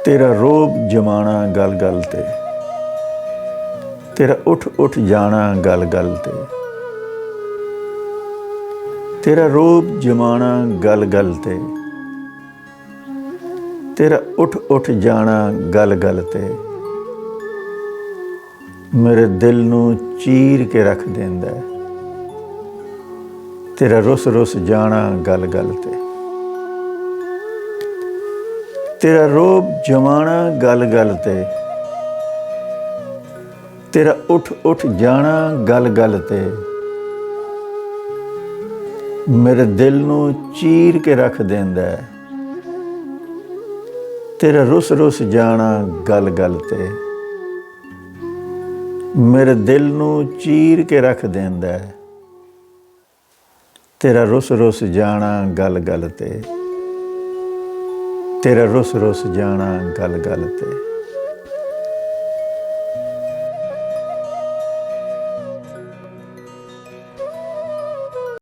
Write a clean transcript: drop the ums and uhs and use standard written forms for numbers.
तेरा रोब जमाना गल गल ते, तेरा उठ उठ जाना गल गल ते, तेरा रोब जमाना गल गल ते, तेरा उठ उठ जाना गल गल ते, मेरे दिल नूं चीर के रख देंदा है, तेरा रुस रुस जाना गल गल ते, तेरा रोब जमाना गल गल ते, तेरा उठ उठ जाना गल गल ते, मेरे दिल नूं चीर के रख देंदा है, तेरा रुस रुस जाना गल गल ते, मेरे दिल नूं चीर के रख देंदा है, तेरा रुस रुस जाना गल गल ते, तेरा रुस रुस जाना गल गल ते।